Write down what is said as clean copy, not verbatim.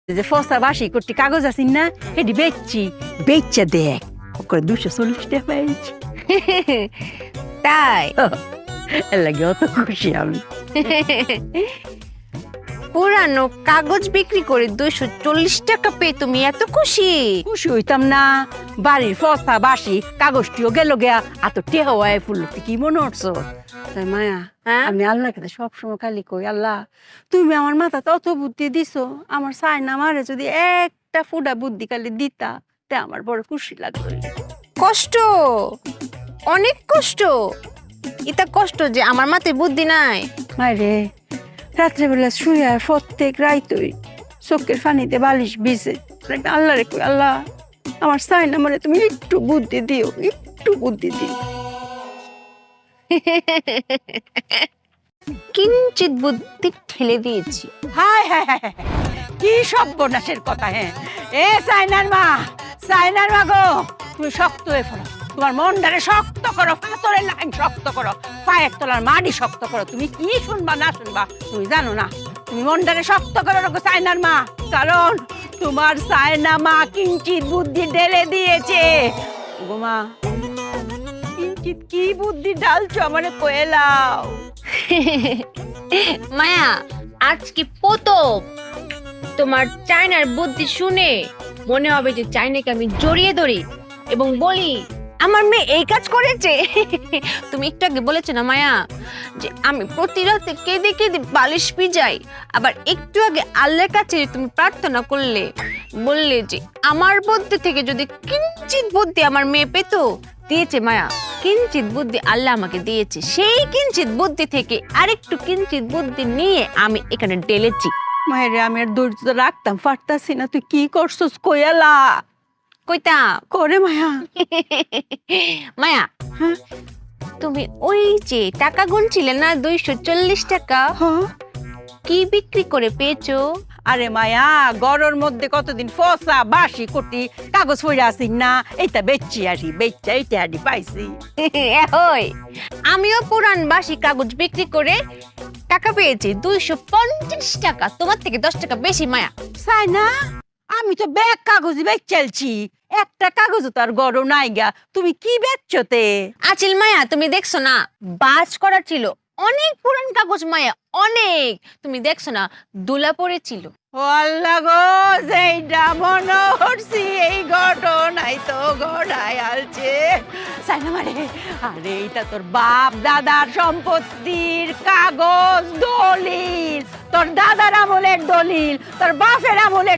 যে ফসা বাসি করতে কাগজ আছিস না এটি বেচছি বেচা দেখ ওকে 240 টাকা পেয়েছি তাই এর লাগে অত খুশি আমি পুরানো কাগজ বিক্রি করে 240 টাকা পেয়ে তুমি এত খুশি? খুশি হইতাম না বাড়ির ফসা বাসি কাগজটিও গেল গিয়া এত টেহা হয় ফুলতে কি মনে হচ্ছে তাই মায়া হ্যাঁ? আমি আল্লাহ কাছে সবসময় খালি কই আল্লাহ তুমি আমার মাথা তত বুদ্ধি দিছো আমার সাই না মারে যদি একটা ফুটা বুদ্ধি খালি দিতা তে আমার বড় খুশি লাগলো কষ্ট, অনেক কষ্ট। এটা কষ্ট যে আমার মাথায় বুদ্ধি নাই। মারে রাত্রেবেলা শুয়ে প্রত্যেক রাইতই চোখের পানিতে বালিশ ভিজে আল্লাহ রে কই আল্লাহ আমার সাই না মারে তুমি একটু বুদ্ধি দিও একটু বুদ্ধি দিও কিঞ্চিত বুদ্ধি ঠেলে দিয়েছি। হায় হায় হায় হায়, কি সর্বনাশের কথা হ্যাঁ এ সাইনার মা গো তুমি শক্ত হয়ে ফেলো তোমার মনটারে শক্ত করো পাথরের লাইন শক্ত করো পায়ের তলার মাটি শক্ত করো তুমি কি শুনবা না শুনবা তুমি জানো না তুমি মনটারে শক্ত করো গো সাইনার মা কারণ তোমার সাইনা মা কিঞ্চিত বুদ্ধি ঢেলে দিয়েছে গো মা কিঞ্চিত কি বুদ্ধি ঢালছো আমারে কয়েলাও মায়া আজকে প্রথম তোমার চায়নার বুদ্ধি শুনে মনে হবে যে চায়নাকে আমি জড়িয়ে ধরি এবং বলি আমার মেয়ে এই কাজ করেছে। তুমি একটু আগে বলেছো না মায়া যে আমি প্রতি রাতে কেঁদে কেঁদে বালিশ ভিজাই, আবার একটু আগে আল্লাহর কাছে তুমি প্রার্থনা করলে বললে যে আমার বুদ্ধি থেকে যদি কিঞ্চিত বুদ্ধি আমার মেয়ে পেতো, দিয়েছে মায়া কিঞ্চিত বুদ্ধি আল্লাহ আমাকে দিয়েছে, সেই কিঞ্চিত বুদ্ধি থেকে আরেকটু কিঞ্চিত বুদ্ধি নিয়ে আমি এখানে ঢেলেছি। মায়ের আমি আর ধৈর্য রাখতাম পারতাছি না তুই কি করছস কয়ালা কইতা করে মায়া মায়া হ্যাঁ তুমি ওই যে টাকা গুনছিলে না 240 টাকা, হ্যাঁ কি বিক্রি করে পেয়েছো? আরে মায়া গরর মধ্যে কতদিন ফসা বাসি কোটি কাগজ পড়ে আসিন না এইটা বেচছি আসি বেচা এইটা আদি পাইছি ওই আমিও পুরান বাসি কাগজ বিক্রি করে টাকা পেয়েছি 250 টাকা, তোমার থেকে 10 টাকা বেশি মায়া। চাই না আমি তো ব্যাগ কাগজ বেচছি একটা কাগজ তো আর গরম নাই গা তুমি কি বেচছোতে আচিল মায়া তুমি দেখছো না বাজ করা ছিল অনেক পুরান কাগজ মায়া অনেক, তুমি দেখছো না দোলা পড়েছিল। ও আল্লাহ গো যেইটা মনে করছি এই ঘটনাই তো ঘটাই আলছে সাইনা মারে আরে এইটা তোর বাপ দাদার সম্পত্তির কাগজ দলিল তোর দাদার আমলের দলিল তোর বাপের আমলের